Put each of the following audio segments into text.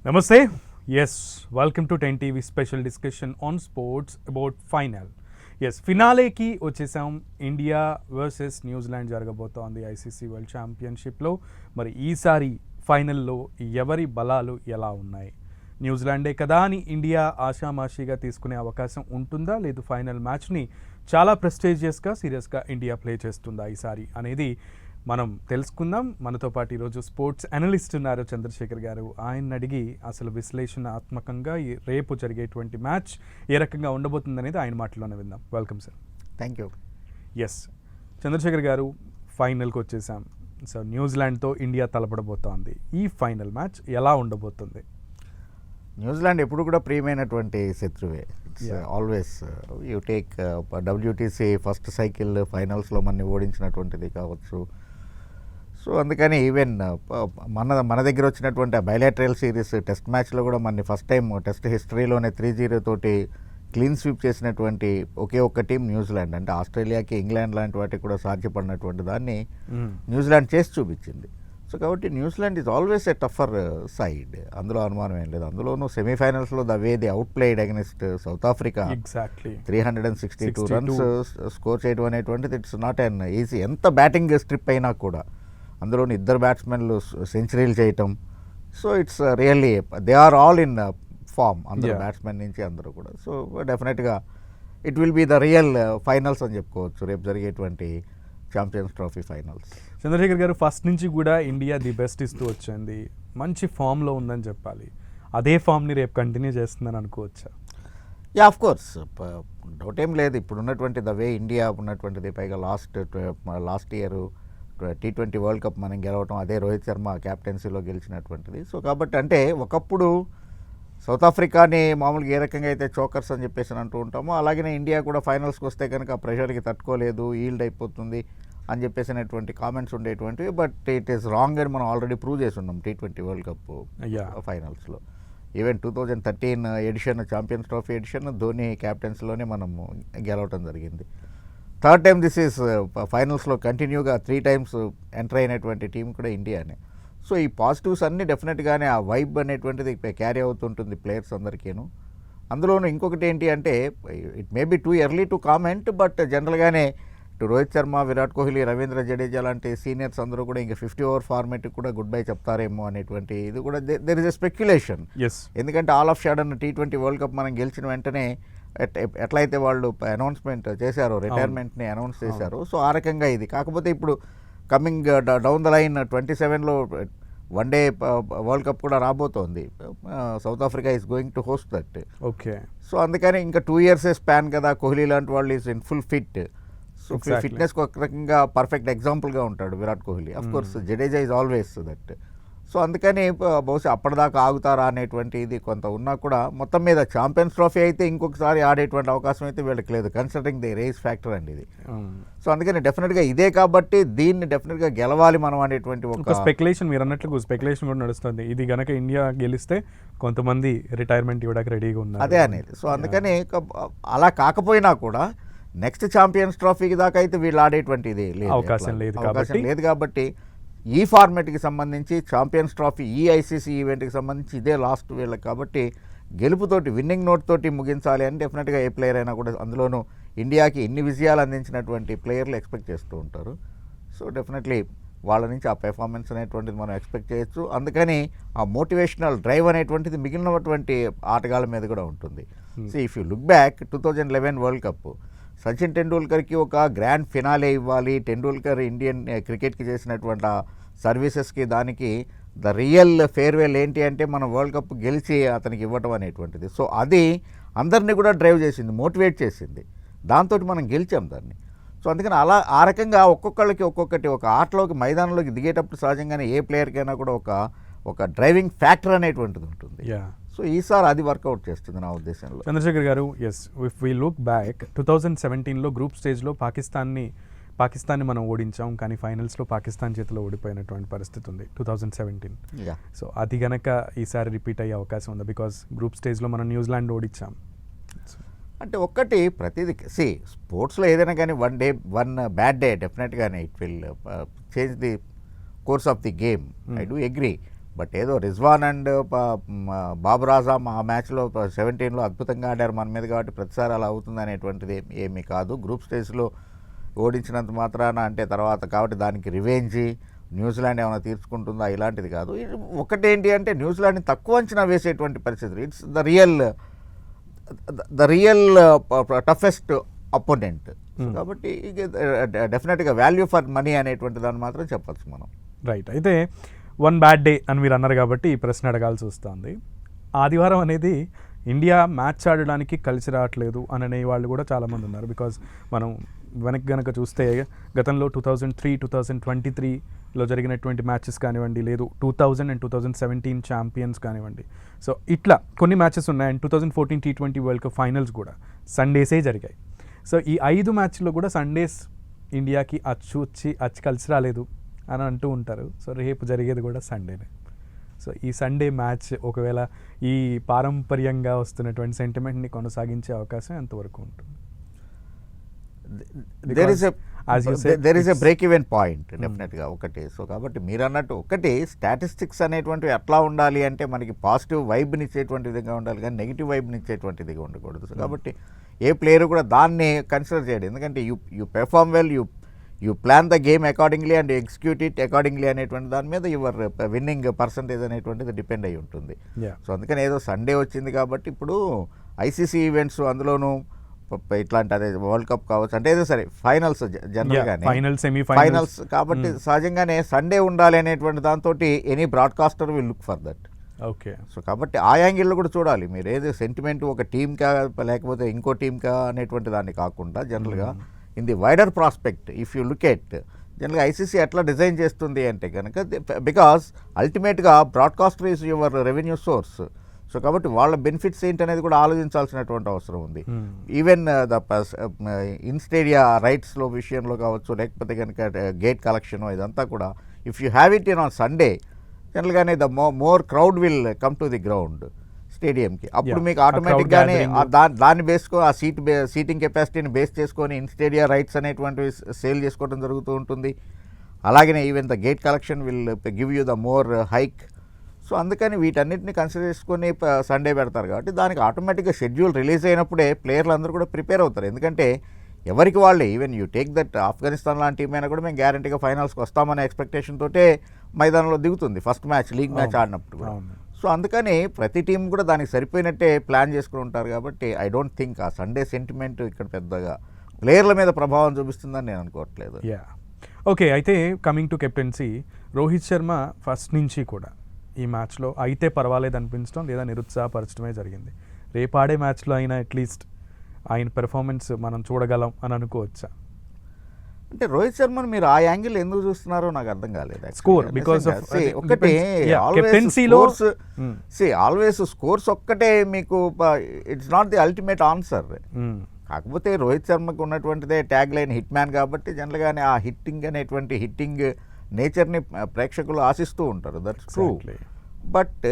Namaste. Yes, welcome to 10 TV special discussion on sports about final. Yes ఫినాలేకి వచ్చేసాం. India versus న్యూజిలాండ్ Zealand ICC world ఛాంపియన్షిప్లో. మరి ఈసారి ఫైనల్లో ఎవరి బలాలు ఎలా ఉన్నాయి? న్యూజిలాండే కదా అని ఇండియా ఆషామాషిగా తీసుకునే అవకాశం ఉంటుందా, లేదు ఫైనల్ మ్యాచ్ని చాలా ప్రెస్టేజియస్గా సీరియస్గా ఇండియా ప్లే చేస్తుందా ఈసారి అనేది మనం తెలుసుకుందాం. మనతో పాటు ఈరోజు స్పోర్ట్స్ అనలిస్ట్ ఉన్నారు చంద్రశేఖర్ గారు. ఆయన అడిగి అసలు విశ్లేషణాత్మకంగా రేపు జరిగేటువంటి మ్యాచ్ ఏ రకంగా ఉండబోతుంది అనేది ఆయన మాటల్లోనే విందాం. Welcome sir. Thank you. S Chandrasekhar garu, ఫైనల్కి వచ్చేసాం. సో న్యూజిలాండ్తో ఇండియా తలపడబోతోంది. ఈ ఫైనల్ మ్యాచ్ ఎలా ఉండబోతుంది? న్యూజిలాండ్ ఎప్పుడు కూడా ప్రియమైనటువంటి శత్రువే. It's always you take WTC first cycle ఫైనల్స్లో మనని ఓడించినటువంటిది కావచ్చు. సో అందుకని ఈవెన్ మన దగ్గర వచ్చినటువంటి బైలాటరల్ సిరీస్ టెస్ట్ మ్యాచ్లో కూడా మనని ఫస్ట్ టైం టెస్ట్ హిస్టరీలోనే 3-0 తోటి క్లీన్ స్వీప్ చేసినటువంటి ఒకే ఒక్క టీం న్యూజిలాండ్. అంటే ఆస్ట్రేలియాకి, ఇంగ్లాండ్ లాంటి వాటికి కూడా సాధ్యపడినటువంటి దాన్ని న్యూజిలాండ్ చేసి చూపించింది. సో కాబట్టి New Zealand is always a tougher side, అందులో అనుమానం ఏం లేదు. అందులోనూ సెమీఫైనల్స్లో the way they outplayed against South Africa 362 runs score చేయడం అనేటువంటిది ఇట్స్ నాట్ అన్ ఈజీ. ఎంత బ్యాటింగ్ స్ట్రిప్ అయినా కూడా అందులోని ఇద్దరు బ్యాట్స్మెన్లు సెంచరీలు చేయటం. So it's really they are all in form, అందరూ బ్యాట్స్మెన్ నుంచి అందరూ కూడా. సో డెఫినెట్గా it will be the real finals అని చెప్పుకోవచ్చు రేపు జరిగేటువంటి ఛాంపియన్స్ ట్రోఫీ ఫైనల్స్. చంద్రశేఖర్ గారు, ఫస్ట్ నుంచి కూడా ఇండియా ది బెస్ట్ ఇస్తూ వచ్చింది, మంచి ఫామ్లో ఉందని చెప్పాలి. అదే ఫామ్ని రేపు కంటిన్యూ చేస్తుందని అనుకోవచ్చా? యా, ఆఫ్ కోర్స్, డౌట్ ఏం లేదు. ఇప్పుడు ఉన్నటువంటి ద వే ఇండియా ఉన్నటువంటిది, పైగా last year T20 world cup మనం గెలవటం, అదే రోహిత్ శర్మ క్యాప్టెన్సీలో గెలిచినటువంటిది. సో కాబట్టి అంటే ఒకప్పుడు సౌత్ ఆఫ్రికాని మామూలుగా ఏ రకంగా అయితే చోకర్స్ అని చెప్పేసి అంటూ ఉంటామో, అలాగనే ఇండియా కూడా ఫైనల్స్కి వస్తే కనుక ప్రెషర్కి తట్టుకోలేదు, ఈల్డ్ అయిపోతుంది అని చెప్పేసినటువంటి కామెంట్స్ ఉండేటువంటివి. బట్ ఇట్ ఈస్ రాంగ్ అని మనం ఆల్రెడీ ప్రూవ్ చేసి ఉన్నాం T20 వరల్డ్ కప్ ఫైనల్స్లో. Even 2013 edition champions trophy edition Dhoni క్యాప్టెన్సీలోనే మనము గెలవటం జరిగింది. థర్డ్ టైం దిస్ ఈస్ ఫైనల్స్లో కంటిన్యూగా 3 times ఎంటర్ అయినటువంటి టీం కూడా ఇండియానే. సో ఈ పాజిటివ్స్ అన్నీ డెఫినెట్గానే ఆ వైబ్ అనేటువంటిది క్యారీ అవుతుంటుంది ప్లేయర్స్ అందరికీను. అందులోనూ ఇంకొకటి ఏంటి అంటే, it may be too early to comment, but జనరల్గానే ఇటు రోహిత్ శర్మ, విరాట్ కోహ్లీ, రవీంద్ర జడేజా లాంటి సీనియర్స్ అందరూ కూడా ఇంకా 50 over ఫార్మేట్కి కూడా గుడ్ బై చెప్తారేమో అనేటువంటి ఇది కూడా దెర్ ఇస్ ఎ స్పెక్యులేషన్. ఎందుకంటే all of sudden T20 world cup మనం గెలిచిన వెంటనే ఎట్లయితే వాళ్ళు అనౌన్స్మెంట్ చేశారో, రిటైర్మెంట్ని అనౌన్స్ చేశారు. సో ఆ రకంగా ఇది. కాకపోతే ఇప్పుడు కమింగ్ డౌన్ ద లైన్ 27లో వన్ డే వరల్డ్ కప్ కూడా రాబోతోంది. South Africa is going to host that. Okay. So అందుకని ఇంకా 2 years స్పాన్ కదా. కోహ్లీ లాంటి వాళ్ళు is in full fit. So ఫిట్నెస్కి ఒక రకంగా పర్ఫెక్ట్ ఎగ్జాంపుల్గా ఉంటాడు Virat Kohli. Of course Jadeja is always that. So అందుకని బహుశా అప్పటిదాకా ఆగుతారా అనేటువంటి ఇది కొంత ఉన్నా కూడా, మొత్తం మీద ఛాంపియన్స్ ట్రోఫీ అయితే ఇంకొకసారి ఆడేటువంటి అవకాశం అయితే వీళ్ళకి లేదు, కన్సిడరింగ్ ది రేస్ ఫ్యాక్టర్ అండి ఇది. సో అందుకని డెఫినెట్గా ఇదే కాబట్టి దీన్ని డెఫినెట్గా గెలవాలి మనం అనేటువంటి ఒక స్పెక్యులేషన్, మీరు అన్నట్లు స్పెక్యులేషన్ కూడా నడుస్తుంది. ఇది కనుక ఇండియా గెలిస్తే కొంతమంది రిటైర్మెంట్ ఇవ్వడానికి రెడీగా ఉన్నారు, అదే అనేది. సో అందుకని అలా కాకపోయినా కూడా నెక్స్ట్ ఛాంపియన్స్ ట్రోఫీకి దాకా అయితే వీళ్ళు ఆడేటువంటి ఇది అవకాశం లేదు కాబట్టి ఈ ఫార్మేట్కి సంబంధించి ఛాంపియన్స్ ట్రోఫీ, ఈ ఐసీసీ ఈవెంట్కి సంబంధించి ఇదే లాస్ట్ వీళ్ళకి. కాబట్టి గెలుపుతోటి, విన్నింగ్ నోట్ తోటి ముగించాలి అని డెఫినెట్గా ఏ ప్లేయర్ అయినా కూడా, అందులోనూ ఇండియాకి ఇన్ని విజయాలు అందించినటువంటి ప్లేయర్లు ఎక్స్పెక్ట్ చేస్తూ ఉంటారు. సో డెఫినెట్లీ వాళ్ళ నుంచి ఆ పెర్ఫార్మెన్స్ అనేటువంటిది మనం ఎక్స్పెక్ట్ చేయొచ్చు. అందుకని ఆ మోటివేషనల్ డ్రైవ్ అనేటువంటిది మిగిలినటువంటి ఆటగాళ్ళ మీద కూడా ఉంటుంది. So if you look back 2011 world cup, Sachin టెండూల్కర్కి ఒక గ్రాండ్ ఫినాలే ఇవ్వాలి. టెండూల్కర్ ఇండియన్ క్రికెట్కి చేసినటువంటి సర్వీసెస్కి, దానికి ద రియల్ ఫేర్వెల్ ఏంటి అంటే మనం వరల్డ్ కప్ గెలిచి అతనికి ఇవ్వటం అనేటువంటిది. సో అది అందరినీ కూడా డ్రైవ్ చేసింది, మోటివేట్ చేసింది. దాంతో మనం గెలిచాం దాన్ని. సో అందుకని అలా ఆ రకంగా ఒక్కొక్కళ్ళకి ఒక్కొక్కటి, ఒక ఆటలోకి మైదానంలోకి దిగేటప్పుడు సహజంగానే ఏ ప్లేయర్కైనా కూడా ఒక డ్రైవింగ్ ఫ్యాక్టర్ అనేటువంటిది ఉంటుంది. సో ఈసారి అది వర్కౌట్ చేస్తుంది నా ఉద్దేశంలో. చంద్రశేఖర్ గారు, yes, if we look back 2017లో గ్రూప్ స్టేజ్లో పాకిస్తాన్ని మనం ఓడించాం, కానీ ఫైనల్స్లో పాకిస్తాన్ చేతిలో ఓడిపోయినటువంటి పరిస్థితి ఉంది 2017. సో అది గనక ఈసారి రిపీట్ అయ్యే అవకాశం ఉంది, బికాస్ గ్రూప్ స్టేజ్లో మనం న్యూజిలాండ్ ఓడించాం. అంటే ఒక్కటి ప్రతిదీ స్పోర్ట్స్లో ఏదైనా కానీ వన్ బ్యాడ్ డే డెఫినెట్గానే it will change the course of the game. I do agree. But ఏదో రిజ్వాన్ అండ్ బాబు రాజామ్ ఆ మ్యాచ్లో 17లో అద్భుతంగా ఆడారు మన మీద, కాబట్టి ప్రతిసారి అలా అవుతుంది అనేటువంటిది ఏమీ కాదు. గ్రూప్ స్టేజ్లో ఓడించినంత మాత్రాన అంటే తర్వాత కాబట్టి దానికి రివెంజ్ న్యూజిలాండ్ ఏమైనా తీర్చుకుంటుందా ఇలాంటిది కాదు. ఒకటేంటి అంటే న్యూజిలాండ్ని తక్కువ అంచనా వేసేటువంటి పరిస్థితి. It's the real toughest opponent. కాబట్టి డెఫినెట్గా వాల్యూ ఫర్ మనీ అనేటువంటి దాన్ని మాత్రం చెప్పచ్చు మనం. రైట్. అయితే వన్ బ్యాడ్ డే అని మీరు అన్నారు కాబట్టి ఈ ప్రశ్న అడగాల్సి వస్తుంది. ఆదివారం అనేది ఇండియా మ్యాచ్ ఆడడానికి కలిసి రావట్లేదు అని అనే వాళ్ళు కూడా చాలామంది ఉన్నారు. బికాజ్ మనం వెనక్కి గనక చూస్తే గతంలో 2003, 2023లో జరిగినటువంటి మ్యాచెస్ కానివ్వండి, లేదు 2000 అండ్ 2017 ఛాంపియన్స్ కానివ్వండి, సో ఇట్లా కొన్ని మ్యాచెస్ ఉన్నాయి. And 2014 T20 world cup finals కూడా సండేసే జరిగాయి. సో ఈ 5 మ్యాచ్లో కూడా సండేస్ ఇండియాకి అచ్చు కలిసి రాలేదు అని అంటూ ఉంటారు. సో రేపు జరిగేది కూడా సండేనే. సో ఈ సండే మ్యాచ్ ఒకవేళ ఈ పారంపర్యంగా వస్తున్నటువంటి సెంటిమెంట్ని కొనసాగించే అవకాశం ఎంతవరకు ఉంటుంది? There is a break even point డెఫినెట్గా ఒకటి. సో కాబట్టి మీరు అన్నట్టు ఒకటి స్టాటిస్టిక్స్ అనేటువంటివి ఎట్లా ఉండాలి అంటే మనకి పాజిటివ్ వైబ్ని ఇచ్చేటువంటి విధంగా ఉండాలి, కానీ నెగిటివ్ వైబ్ని ఇచ్చేటువంటి విధంగా ఉండకూడదు. సో కాబట్టి ఏ ప్లేయర్ కూడా దాన్ని కన్సిడర్ చేయడు. ఎందుకంటే you perform well, you plan the game accordingly and execute it accordingly అనేటువంటి దాని మీద యువర్ విన్నింగ్ పర్సంటేజ్ అనేటువంటిది డిపెండ్ అయి ఉంటుంది. సో అందుకని ఏదో సండే వచ్చింది కాబట్టి ఇప్పుడు ఐసీసీ ఈవెంట్స్ అందులోనూ ఇట్లాంటి అదే వరల్డ్ కప్ కావచ్చు అంటే ఏదో సరే ఫైనల్స్ జనరల్గానే ఫైనల్స్ కాబట్టి సహజంగానే సండే ఉండాలి అనేటువంటి దాంతో any broadcaster will look for that. Okay. So కాబట్టి ఆ యాంగిల్లో కూడా చూడాలి. మీరు ఏదో సెంటిమెంట్ ఒక టీమ్కా లేకపోతే ఇంకో టీమ్కా అనేటువంటి దాన్ని కాకుండా జనరల్గా in the wider prospect if you look at జనరల్గా ఐసీసీ ఎట్లా డిజైన్ చేస్తుంది అంటే కనుక బికాస్ అల్టిమేట్గా broadcaster is your revenue source. So కాబట్టి వాళ్ళ బెనిఫిట్స్ ఏంటనేది కూడా ఆలోచించాల్సినటువంటి అవసరం ఉంది. ఈవెన్ ద ఇన్ స్టేడియా రైట్స్లో విషయంలో కావచ్చు, లేకపోతే కనుక గేట్ కలెక్షన్ ఇదంతా కూడా if you have it in on Sunday జనరల్గానే the more crowd will come to the ground స్టేడియంకి. అప్పుడు మీకు ఆటోమేటిక్గానే దాన్ని బేస్కో ఆ సీటింగ్ కెపాసిటీని బేస్ చేసుకొని ఇన్ స్టేడియా రైట్స్ అనేటువంటివి సేల్ చేసుకోవడం జరుగుతూ ఉంటుంది. అలాగనే even the gate collection will give you the more hike. So అందుకని వీటన్నిటిని కన్సిడర్ చేసుకొని సండే పెడతారు కాబట్టి దానికి ఆటోమేటిక్గా షెడ్యూల్ రిలీజ్ అయినప్పుడే ప్లేయర్లు అందరూ కూడా ప్రిపేర్ అవుతారు. ఎందుకంటే ఎవరికి వాళ్ళే even you take that Afghanistan లాంటి టీం అయినా కూడా మేము గ్యారంటీగా ఫైనల్స్కి వస్తామనే ఎక్స్పెక్టేషన్ తోటే మైదానంలో దిగుతుంది ఫస్ట్ మ్యాచ్ లీగ్ మ్యాచ్ ఆడినప్పుడు కూడా. సో అందుకని ప్రతి టీం కూడా దానికి సరిపోయినట్టే ప్లాన్ చేసుకుని ఉంటారు. కాబట్టి ఐ డోంట్ థింక్ ఆ సండే సెంటిమెంట్ ఇక్కడ పెద్దగా ప్లేయర్ల మీద ప్రభావం చూపిస్తుందని నేను అనుకోవట్లేదు. ఓకే. అయితే coming to captaincy, Rohit Sharma first నుంచి కూడా ఈ మ్యాచ్లో అయితే పర్వాలేదు అనిపించడం లేదా నిరుత్సాహపరచడమే జరిగింది. రేపు ఆడే మ్యాచ్లో అయినా అట్లీస్ట్ ఆయన పెర్ఫార్మెన్స్ మనం చూడగలం అని అనుకోవచ్చా? అంటే రోహిత్ శర్మను మీరు ఆ యాంగిల్ ఎందుకు చూస్తున్నారో నాకు అర్థం కాలేదు. స్కోర్ బికాస్ ఆఫ్ ఒకటి ఆల్వేస్ స్కోర్స్ ఒక్కటే మీకు it's not the ultimate answer. కాకపోతే రోహిత్ శర్మకు ఉన్నటువంటిదే ట్యాగ్ లైన్ హిట్ మ్యాన్ కాబట్టి జనరల్గానే ఆ హిట్టింగ్ నేచర్ని ప్రేక్షకులు ఆశిస్తూ ఉంటారు. That's true. బట్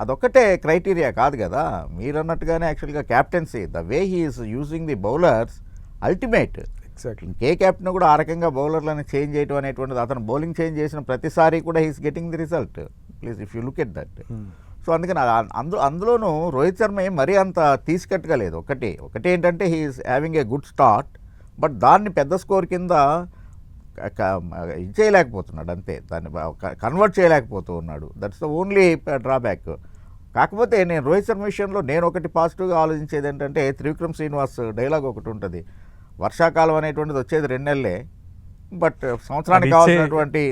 అదొక్కటే క్రైటీరియా కాదు కదా. మీరు అన్నట్టుగానే యాక్చువల్గా captaincy the way he's using the bowlers ultimate. ఇంకే కెప్టెన్ కూడా ఆ రకంగా బౌలర్లను చేంజ్ చేయడం అనేటువంటిది, అతను బౌలింగ్ చేంజ్ చేసిన ప్రతిసారి కూడా he's getting the result. Please if you look at that. So అందుకని అందులోనూ రోహిత్ శర్మ మరీ అంత తీసుకట్టుగా లేదు. ఒకటి ఏంటంటే he's having a good start, but దాన్ని పెద్ద స్కోర్ కింద ఇది చేయలేకపోతున్నాడు, అంతే. దాన్ని కన్వర్ట్ చేయలేకపోతూ ఉన్నాడు. That's the only drawback. కాకపోతే నేను రోహిత్ శర్మ విషయంలో నేను ఒకటి పాజిటివ్గా ఆలోచించేది ఏంటంటే త్రివిక్రమ్ శ్రీనివాస్ డైలాగ్ ఒకటి ఉంటుంది, వర్షాకాలం అనేటువంటిది వచ్చేది 2 నెలలే, బట్ సంవత్సరానికి కావాల్సినటువంటి.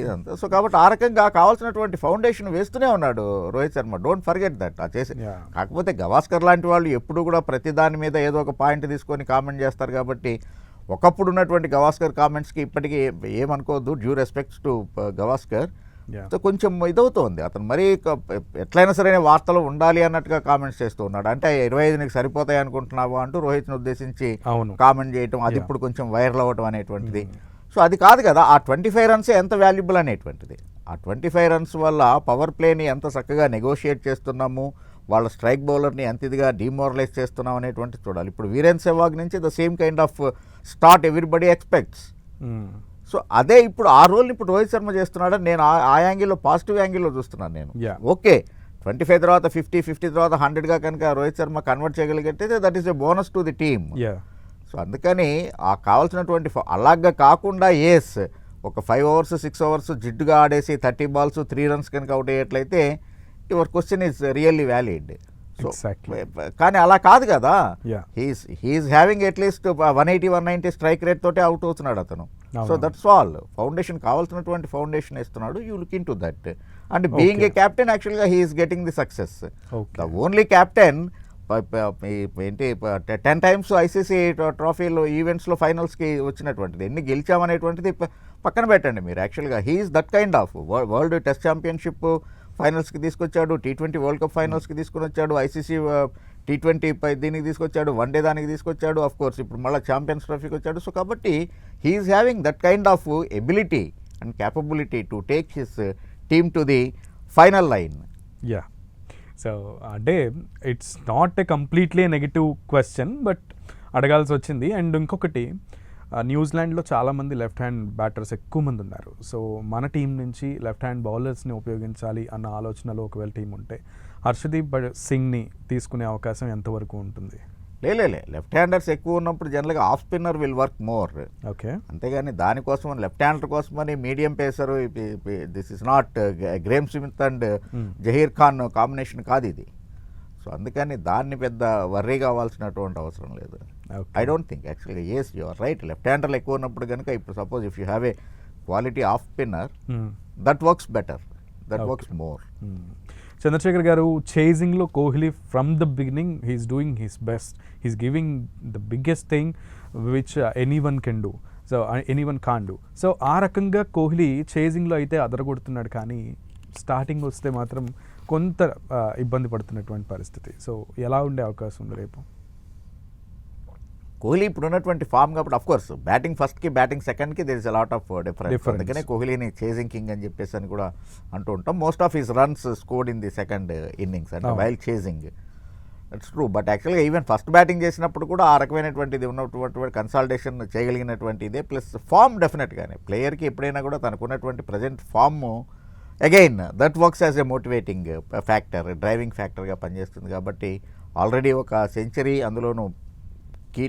సో కాబట్టి ఆ రకంగా కావాల్సినటువంటి ఫౌండేషన్ వేస్తూనే ఉన్నాడు Rohit Sharma. Don't forget that. ఆ చేసి కాకపోతే గవాస్కర్ లాంటి వాళ్ళు ఎప్పుడు కూడా ప్రతి దాని మీద ఏదో ఒక పాయింట్ తీసుకొని కామెంట్ చేస్తారు. కాబట్టి ఒకప్పుడు ఉన్నటువంటి గవాస్కర్ కామెంట్స్కి ఇప్పటికీ ఏమనుకోవద్దు, డ్యూ రెస్పెక్ట్స్ టు గవాస్కర్. కొంచెం ఇదవుతోంది అతను మరీ ఎట్లయినా సరే వార్తలు ఉండాలి అన్నట్టుగా కామెంట్స్ చేస్తూ ఉన్నాడు. అంటే 25 నీకు సరిపోతాయి అనుకుంటున్నావా అంటూ రోహిత్ని ఉద్దేశించి కామెంట్ చేయటం, అది ఇప్పుడు కొంచెం వైరల్ అవ్వటం అనేటువంటిది. సో అది కాదు కదా, ఆ 25 రన్సే ఎంత వాల్యుబుల్ అనేటువంటిది. ఆ 25 రన్స్ వల్ల పవర్ ప్లేని ఎంత చక్కగా నెగోషియేట్ చేస్తున్నాము, వాళ్ళ స్ట్రైక్ బౌలర్ని ఎంత ఇదిగా డిమోరలైజ్ చేస్తున్నాం అనేటువంటి చూడాలి. ఇప్పుడు వీరేన్ సెహ్వాగ్ నుంచి the same kind of start everybody expects. So అదే ఇప్పుడు ఆ రోల్ని ఇప్పుడు రోహిత్ శర్మ చేస్తున్నాడని నేను ఆ యాంగిల్లో పాజిటివ్ యాంగిల్లో చూస్తున్నాను నేను. Yeah. ఓకే 25 తర్వాత 50 తర్వాత 100గా కనుక రోహిత్ శర్మ కన్వర్ట్ చేయగలిగితే that is a bonus to the team. So అందుకని ఆ కావాల్సినటువంటి అలాగా కాకుండా ఒక 5 ఓవర్స్ 6 ఓవర్స్ జిడ్డుగా ఆడేసి 30 balls 3 runs కనుక అవుట్ అయ్యేట్లయితే your question is really valid. So కానీ అలా కాదు కదా, he's having at least 180-190 strike rate తోటే అవుట్ అవుతున్నాడు అతను. So that's all. ఫౌండేషన్ కావాల్సినటువంటి ఫౌండేషన్ ఇస్తున్నాడు. You look into that. And being a captain యాక్చువల్గా he's getting the success. The only captain ఏంటి 10 times ఐసీసీ ట్రోఫీలో ఈవెంట్స్లో ఫైనల్స్కి వచ్చినటువంటిది. ఎన్ని గెలిచామనేటువంటిది పక్కన పెట్టండి మీరు. యాక్చువల్గా he's that kind of world test championship ఫైనల్స్కి తీసుకొచ్చాడు, T20 వరల్డ్ కప్ ఫైనల్స్కి తీసుకుని వచ్చాడు, ఐసీసీ T20 దీనికి తీసుకొచ్చాడు, వన్డే దానికి తీసుకొచ్చాడు, ఆఫ్ కోర్స్ ఇప్పుడు మళ్ళీ ఛాంపియన్స్ ట్రోఫీకి వచ్చాడు. సో కాబట్టి he's having that kind of ability and capability to take his team to the final line. So అంటే it's not a completely negative question, but అడగాల్సి వచ్చింది. అండ్ ఇంకొకటి, న్యూజిలాండ్లో చాలామంది లెఫ్ట్ హ్యాండ్ బ్యాటర్స్ ఎక్కువ మంది ఉన్నారు. సో మన టీం నుంచి లెఫ్ట్ హ్యాండ్ బౌలర్స్ని ఉపయోగించాలి అన్న ఆలోచనలో ఒకవేళ టీం ఉంటే హర్షదీప్ సింగ్ని తీసుకునే అవకాశం ఎంతవరకు ఉంటుంది? లేలే లెఫ్ట్ హ్యాండర్స్ ఎక్కువ ఉన్నప్పుడు జనరల్గా off spinner will work more. Okay, అంతేగాని దానికోసం లెఫ్ట్ హ్యాండర్ కోసమని medium pacer, this is not Graeme Smith and Zaheer Khan combination కాదు ఇది. సో అందుకని దాన్ని పెద్ద వర్రీ కావాల్సినటువంటి అవసరం లేదు. ఐ డోంట్ థింక్ యాక్చువల్గా యు ఆర్ రైట్. లెఫ్ట్ హ్యాండర్లు ఎక్కువ ఉన్నప్పుడు కనుక ఇప్పుడు suppose if you have a quality of spinner that works better, that works more. Chandrashekar గారు, చేజింగ్లో Kohli from the beginning he's doing his best, he's giving the biggest thing which anyone can do, so anyone can do. So ఆ రకంగా కోహ్లీ చేజింగ్లో అయితే అదరగొడుతున్నాడు, కానీ starting వస్తే మాత్రం కొంత ఇబ్బంది పడుతున్నటువంటి పరిస్థితి. సో ఎలా ఉండే అవకాశం ఉంది రేపు? కోహ్లీ ఇప్పుడు ఉన్నటువంటి ఫామ్ కాబట్టి అఫ్ కోర్స్ బ్యాటింగ్ ఫస్ట్కి బ్యాటింగ్ సెకండ్కి there is a lot of difference. అందుకనే కోహ్లీని చేజింగ్ కింగ్ అని చెప్పేసి అని కూడా అంటూ ఉంటాం. Most of his runs scored in the second innings అంటే while chasing. That's true. But యాక్చువల్గా ఈవెన్ ఫస్ట్ బ్యాటింగ్ చేసినప్పుడు కూడా ఆ రకమైనటువంటిది ఉన్నటువంటి కన్సల్టేషన్ చేయగలిగినటువంటిదే. ప్లస్ ఫామ్ డెఫినెట్గానే ప్లేయర్కి ఎప్పుడైనా కూడా తనకున్నటువంటి present form again that works as a motivating factor, driving ఫ్యాక్టర్గా పనిచేస్తుంది. కాబట్టి ఆల్రెడీ ఒక సెంచరీ, అందులోనూ కీ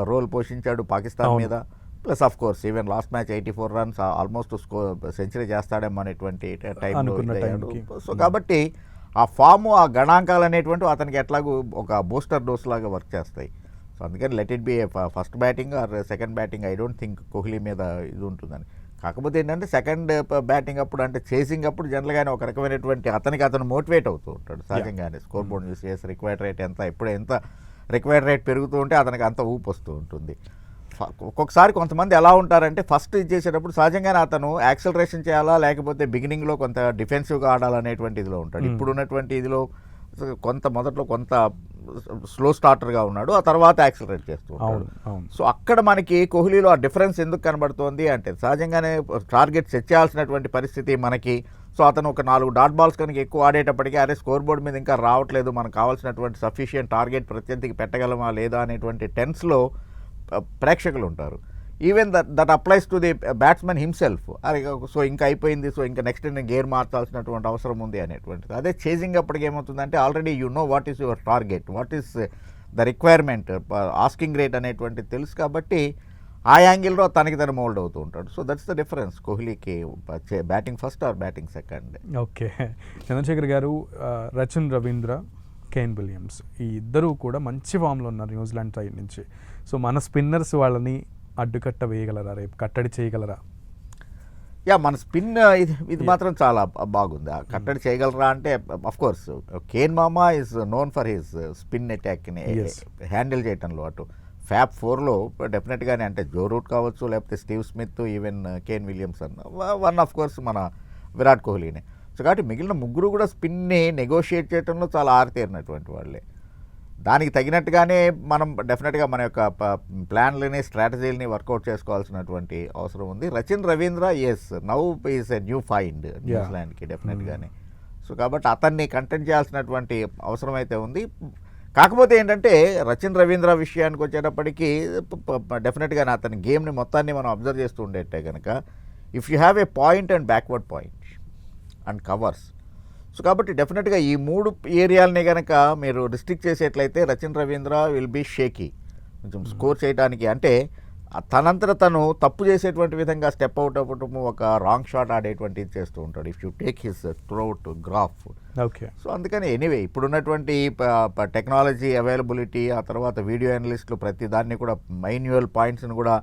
రోల్ పోషించాడు పాకిస్తాన్ మీద. Plus of course even last match 84 runs almost century చేస్తాడేమో అనేటువంటి టైంలో. సో కాబట్టి ఆ ఫాము, ఆ గణాంకాలు అనేటువంటి అతనికి ఎట్లాగూ ఒక బూస్టర్ డోస్ లాగా వర్క్ చేస్తాయి. సో అందుకని let it B first batting are second batting, I don't think Kohli మీద ఇది ఉంటుందని. కాకపోతే ఏంటంటే సెకండ్ బ్యాటింగ్ అప్పుడు అంటే చేసింగ్ అప్పుడు జనరల్గానే ఒక రకమైనటువంటి అతను మోటివేట్ అవుతూ ఉంటాడు సహజంగానే. స్కోర్ బోర్డ్ చూసి రిక్వైర్డ్ రేట్ ఎంత రిక్వైర్డ్ రేట్ పెరుగుతూ ఉంటే అతనికి అంత ఊపు వస్తూ ఉంటుంది. ఒక్కొక్కసారి కొంతమంది ఎలా ఉంటారంటే ఫస్ట్ ఇది చేసేటప్పుడు సహజంగానే అతను యాక్సలరేషన్ చేయాలా లేకపోతే బిగినింగ్లో కొంత డిఫెన్సివ్గా ఆడాలనేటువంటి ఇదిలో ఉంటాడు. ఇప్పుడు ఉన్నటువంటి ఇదిలో మొదట్లో కొంత స్లో స్టార్టర్గా ఉన్నాడు, ఆ తర్వాత యాక్సలరేట్ చేస్తూ ఉంటాడు. సో అక్కడ మనకి కోహ్లీలో ఆ డిఫరెన్స్ ఎందుకు కనబడుతోంది అంటే సహజంగానే టార్గెట్ సెట్ చేయాల్సినటువంటి పరిస్థితి మనకి. సో అతను ఒక 4 డాట్ బాల్స్ కనుక ఎక్కువ ఆడేటప్పటికీ అరే స్కోర్ బోర్డ్ మీద ఇంకా రావట్లేదు, మనకు కావాల్సినటువంటి సఫిషియంట్ టార్గెట్ ప్రత్యర్థికి పెట్టగలమా లేదా అనేటువంటి టెన్స్లో ప్రేక్షకులు ఉంటారు. Even that applies to the batsmen himself. అరే సో ఇంకా అయిపోయింది, సో ఇంకా నెక్స్ట్ నేను గేర్ మార్చాల్సినటువంటి అవసరం ఉంది అనేటువంటిది. అదే చేజింగ్ అప్పటికి ఏమవుతుందంటే already you know what is your target, what is the requirement, asking rate అనేటువంటిది తెలుసు. కాబట్టి ఆ యాంగిల్లో తనకి తను మోల్డ్ అవుతూ ఉంటాడు. సో దట్స్ ద డిఫరెన్స్ కోహ్లీకి batting first or batting second. Okay, Chandrashekar గారు, రచిన్ రవీంద్ర, కేన్ విలియమ్స్ ఈ ఇద్దరు కూడా మంచి ఫామ్లో ఉన్నారు న్యూజిలాండ్ సైడ్ నుంచి. సో మన స్పిన్నర్స్ వాళ్ళని అడ్డుకట్ట వేయగలరా, రేపు కట్టడి చేయగలరా? మన స్పిన్ ఇది మాత్రం చాలా బాగుంది. కట్టడి చేయగలరా అంటే అఫ్ కోర్స్ కేన్ మామా is known for his spin అటాక్ని హ్యాండిల్ చేయటంలో. అటు ఫ్యాప్ 4లో డెఫినెట్గానే అంటే జో రూట్ కావచ్చు, లేకపోతే Steve Smith, even Kane Williamson, one of course మన విరాట్ కోహ్లీనే. సో కాబట్టి మిగిలిన ముగ్గురు కూడా స్పిన్ని నెగోషియేట్ చేయడంలో చాలా ఆరితేరినటువంటి వాళ్ళే. దానికి తగినట్టుగానే మనం డెఫినెట్గా మన యొక్క ప్లాన్లని, స్ట్రాటజీలని వర్కౌట్ చేసుకోవాల్సినటువంటి అవసరం ఉంది. Rachin Ravindra now is a new find న్యూజిలాండ్కి డెఫినెట్గానే. సో కాబట్టి అతన్ని కంటెంట్ చేయాల్సినటువంటి అవసరం అయితే ఉంది. కాకపోతే ఏంటంటే రచిన్ రవీంద్ర విషయానికి వచ్చేటప్పటికి డెఫినెట్గా అతని గేమ్ని మొత్తాన్ని మనం అబ్జర్వ్ చేస్తూ ఉండేట్టే కనుక if you have a point and backward point and covers, so కాబట్టి డెఫినెట్గా ఈ 3 ఏరియాలని కనుక మీరు రిస్ట్రిక్ట్ చేసేట్లయితే Rachin Ravindra will be shaky కొంచెం స్కోర్ చేయడానికి. అంటే తనంతట తను తప్పు చేసేటువంటి విధంగా స్టెప్ అవుట్ అవ్వటము, ఒక రాంగ్ షాట్ ఆడేటువంటిది చేస్తూ ఉంటాడు if you take his throughout graph. Okay. So అందుకని ఎనీవే ఇప్పుడున్నటువంటి టెక్నాలజీ అవైలబిలిటీ, ఆ తర్వాత వీడియో అనలిస్టులు ప్రతి దాన్ని కూడా మైన్యువల్ పాయింట్స్ని కూడా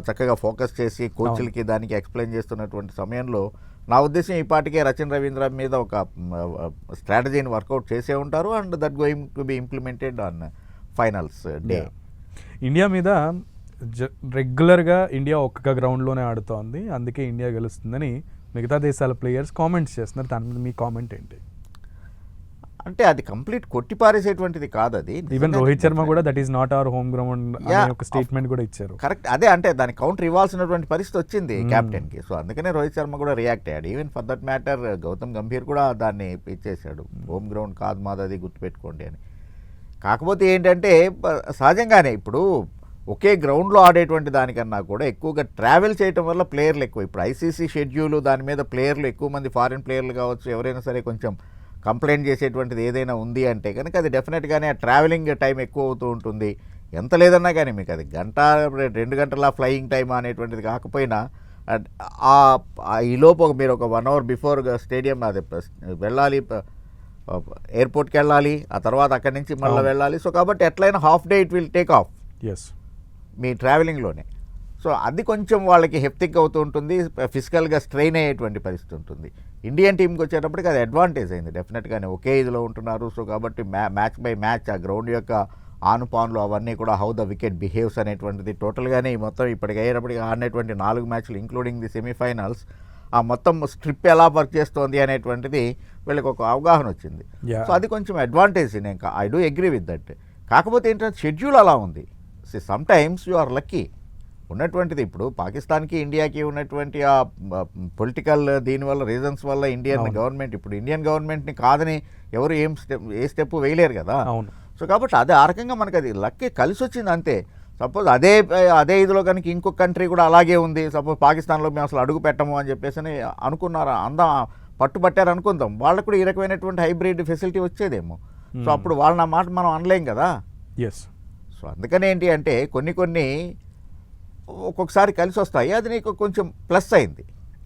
చక్కగా ఫోకస్ చేసి కోచ్లకి దానికి ఎక్స్ప్లెయిన్ చేస్తున్నటువంటి సమయంలో నా ఉద్దేశం ఈ పాటికే రచిన్ రవీంద్ర మీద ఒక స్ట్రాటజీని వర్కౌట్ చేసే ఉంటారు and that going to be implemented on finals day. India మీద రెగ్యులర్గా ఇండియా ఒక్క గ్రౌండ్లోనే ఆడుతోంది, అందుకే ఇండియా గెలుస్తుందని మిగతా దేశాల ప్లేయర్స్ కామెంట్స్ చేస్తున్నారు. దాని మీద మీ కామెంట్ ఏంటి? అంటే అది కంప్లీట్ కొట్టిపారేసేటువంటిది కాదు. అది ఈవెన్ రోహిత్ శర్మ కూడా that is not our home ground అనే ఒక స్టేట్మెంట్ కూడా ఇచ్చారు. కరెక్ట్, అదే అంటే దానికి కౌంటర్ ఇవ్వాల్సినటువంటి పరిస్థితి వచ్చింది కెప్టెన్కి. సో అందుకనే రోహిత్ శర్మ కూడా రియాక్ట్ అయ్యాడు. Even for that matter Gautam Gambhir కూడా దాన్ని ఇచ్చేసాడు, హోమ్ గ్రౌండ్ కాదు మాది, అది గుర్తుపెట్టుకోండి అని. కాకపోతే ఏంటంటే సహజంగానే ఇప్పుడు ఒకే గ్రౌండ్లో ఆడేటువంటి దానికన్నా కూడా ఎక్కువగా ట్రావెల్ చేయడం వల్ల ప్లేయర్లు ఎక్కువ. ఇప్పుడు ఐసీసీ షెడ్యూల్ దాని మీద ప్లేయర్లు ఎక్కువ మంది ఫారిన్ ప్లేయర్లు కావచ్చు, ఎవరైనా సరే కొంచెం కంప్లైంట్ చేసేటువంటిది ఏదైనా ఉంది అంటే కనుక అది డెఫినెట్గానే ఆ ట్రావెలింగ్ టైం ఎక్కువ అవుతూ ఉంటుంది. ఎంత లేదన్నా కానీ మీకు అది 2 గంటల ఫ్లయింగ్ టైం అనేటువంటిది కాకపోయినా ఈలోపు మీరు ఒక 1 అవర్ బిఫోర్ స్టేడియం అది వెళ్ళాలి, ఎయిర్పోర్ట్కి వెళ్ళాలి, ఆ తర్వాత అక్కడి నుంచి మళ్ళీ వెళ్ళాలి. సో కాబట్టి ఎట్లయినా half day it will take of me ట్రావెలింగ్లోనే. సో అది కొంచెం వాళ్ళకి హెప్టిక్ అవుతూ ఉంటుంది, ఫిజికల్గా స్ట్రెయిన్ అయ్యేటువంటి పరిస్థితి ఉంటుంది. ఇండియన్ టీంకి వచ్చేటప్పటికి అది అడ్వాంటేజ్ అయింది డెఫినెట్గానే, ఒకే ఇదిలో ఉంటున్నారు. సో కాబట్టి మ్యాచ్ బై మ్యాచ్ ఆ గ్రౌండ్ యొక్క ఆనుపాన్లు అవన్నీ కూడా హౌ ద వికెట్ బిహేవ్స్ అనేటువంటిది టోటల్గానే ఈ మొత్తం ఇప్పటికి అయ్యేటప్పటికి ఆడినటువంటి 4 మ్యాచ్లు ఇంక్లూడింగ్ ది సెమీఫైనల్స్ ఆ మొత్తం స్ట్రిప్ ఎలా వర్క్ చేస్తోంది అనేటువంటిది వీళ్ళకి ఒక అవగాహన వచ్చింది. సో అది కొంచెం అడ్వాంటేజ్, నేను I do agree with that. కాకపోతే ఏంటంటే షెడ్యూల్ అలా ఉంది. Sometimes you are lucky ఉన్నటువంటిది. ఇప్పుడు పాకిస్తాన్కి ఇండియాకి ఉన్నటువంటి ఆ పొలిటికల్ దీనివల్ల రీజన్స్ వల్ల ఇండియన్ గవర్నమెంట్, ఇప్పుడు ఇండియన్ గవర్నమెంట్ని కాదని ఎవరు ఏ స్టెప్ వేయలేరు కదా. సో కాబట్టి అదే ఆ రకంగా మనకు అది లక్కీ కలిసి వచ్చింది అంతే. సపోజ్ అదే ఇదిలో కనుక ఇంకొక కంట్రీ కూడా అలాగే ఉంది, సపోజ్ పాకిస్తాన్లో మేము అసలు అడుగు పెట్టము అని చెప్పేసి అనుకున్నారు, పట్టుబట్టారు అనుకుందాం, వాళ్ళకు కూడా ఈ రకమైనటువంటి హైబ్రిడ్ ఫెసిలిటీ వచ్చేదేమో. సో అప్పుడు వాళ్ళని మాట మనం అనలేం కదా. సో అందుకని ఏంటి అంటే కొన్ని ఒక్కొక్కసారి కలిసి వస్తాయి, అది నీకు కొంచెం ప్లస్ అయింది.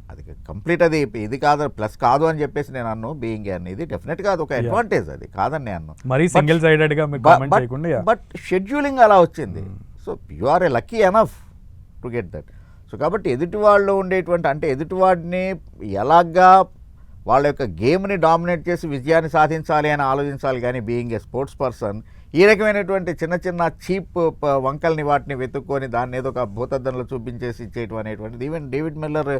అది కంప్లీట్ అది ఇది కాదు, ప్లస్ కాదు అని చెప్పేసి నేను అన్ను బీయింగ్ అనేది డెఫినెట్గా అది ఒక అడ్వాంటేజ్, అది కాదని నేను బట్ షెడ్యూలింగ్ అలా వచ్చింది. So you are a lucky enough to get that. So కాబట్టి ఎదుటి వాళ్ళు ఉండేటువంటి అంటే ఎదుటివాడిని ఎలాగా వాళ్ళ యొక్క గేమ్ని డామినేట్ చేసి విజయాన్ని సాధించాలి అని ఆలోచించాలి, కానీ బీయింగ్ ఏ స్పోర్ట్స్ పర్సన్ ఈ రకమైనటువంటి చిన్న చీప్ వంకల్ని వాటిని వెతుక్కొని దాన్ని ఏదో ఒక భూతద్దంలో చూపించేసి ఇచ్చేయటం అనేటువంటిది. ఈవెన్ డేవిడ్ మిల్లర్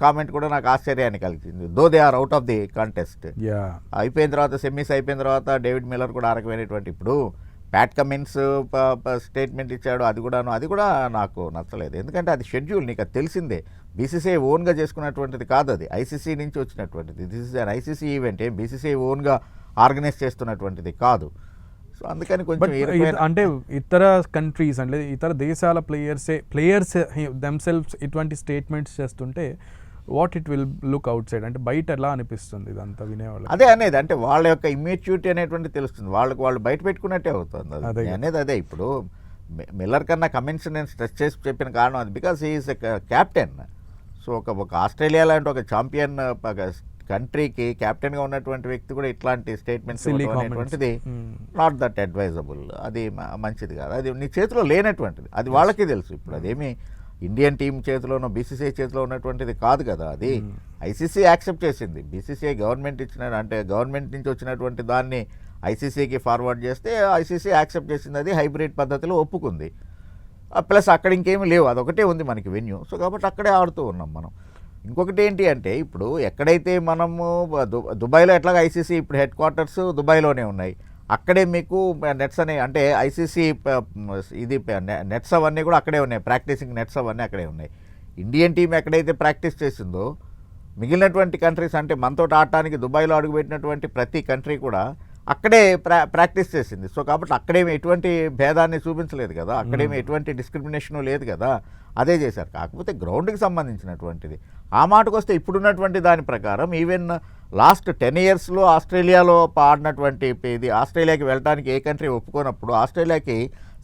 కామెంట్ కూడా నాకు ఆశ్చర్యాన్ని కలిగింది, though they are out of the contest. అయిపోయిన తర్వాత సెమీస్ అయిపోయిన తర్వాత డేవిడ్ మిల్లర్ కూడా ఆ రకమైనటువంటి, ఇప్పుడు ప్యాట్ కమిన్స్ స్టేట్మెంట్ ఇచ్చాడు, అది కూడా నాకు నచ్చలేదు. ఎందుకంటే అది షెడ్యూల్ నీకు అది తెలిసిందే, బీసీసీఐ ఓన్గా చేసుకున్నటువంటిది కాదు, అది ఐసీసీ నుంచి వచ్చినటువంటిది. This is an ICC event, ఏం బీసీసీఐ ఓన్గా ఆర్గనైజ్ చేస్తున్నటువంటిది కాదు. సో అందుకని కొంచెం అంటే ఇతర కంట్రీస్ అంటే ఇతర దేశాల ప్లేయర్స్ దెమ్సెల్వ్స్ ఇటువంటి స్టేట్మెంట్స్ చేస్తుంటే what it will look out side, అంటే బయట ఎలా అనిపిస్తుంది ఇదంతా వినేవాళ్ళు? అదే అనేది, అంటే వాళ్ళ యొక్క ఇమ్మెచ్యూరిటీ అనేటువంటి తెలుస్తుంది, వాళ్ళు బయట పెట్టుకున్నట్టే అవుతుంది అనేది. అదే ఇప్పుడు మిల్లర్ కన్నా కమిన్స్ నేను స్ట్రెస్ చేసి చెప్పిన కారణం అది, because he's a captain. So ఒక ఆస్ట్రేలియా లాంటి ఒక ఛాంపియన్ కంట్రీకి క్యాప్టెన్గా ఉన్నటువంటి వ్యక్తి కూడా ఇట్లాంటి స్టేట్మెంట్స్ అనేటువంటిది నాట్ దట్ అడ్వైజబుల్, అది మంచిది కాదు, అది నీ చేతిలో లేనటువంటిది, అది వాళ్ళకి తెలుసు. ఇప్పుడు అదేమి ఇండియన్ టీం చేతిలోనో బీసీసీఐ చేతిలో ఉన్నటువంటిది కాదు కదా, అది ఐసీసీ యాక్సెప్ట్ చేసింది. బీసీసీఐ గవర్నమెంట్ అంటే గవర్నమెంట్ నుంచి వచ్చినటువంటి దాన్ని ఐసీసీకి ఫార్వర్డ్ చేస్తే ఐసీసీ యాక్సెప్ట్ చేసింది, అది హైబ్రిడ్ పద్ధతిలో ఒప్పుకుంది. ప్లస్ అక్కడ ఇంకేమీ లేవు, అదొకటే ఉంది మనకి వెన్యూ. సో కాబట్టి అక్కడే ఆడుతూ ఉన్నాం మనం. ఇంకొకటి ఏంటి అంటే ఇప్పుడు ఎక్కడైతే మనము దుబాయ్లో ఎట్లాగా ఐసీసీ ఇప్పుడు హెడ్ క్వార్టర్స్ దుబాయ్లోనే ఉన్నాయి, అక్కడే మీకు నెట్స్ అంటే ఐసీసీ ఇది నెట్స్ అవన్నీ కూడా అక్కడే ఉన్నాయి, ప్రాక్టీసింగ్ నెట్స్ అవన్నీ అక్కడే ఉన్నాయి. ఇండియన్ టీం ఎక్కడైతే ప్రాక్టీస్ చేసిందో మిగిలినటువంటి కంట్రీస్ అంటే మనతో ఆడటానికి దుబాయ్లో అడుగుపెట్టినటువంటి ప్రతి కంట్రీ కూడా అక్కడే ప్రాక్టీస్ చేసింది. సో కాబట్టి అక్కడేమి ఎటువంటి భేదాన్ని చూపించలేదు కదా, అక్కడేమి ఎటువంటి డిస్క్రిమినేషను లేదు కదా, అదే చేశారు. కాకపోతే గ్రౌండ్కి సంబంధించినటువంటిది ఆ మాటకు వస్తే ఇప్పుడున్నటువంటి దాని ప్రకారం ఈవెన్ లాస్ట్ 10 yearsలో ఆస్ట్రేలియాలో ఆడినటువంటి ఇది ఆస్ట్రేలియాకి వెళ్ళడానికి ఏ కంట్రీ ఒప్పుకోనప్పుడు ఆస్ట్రేలియాకి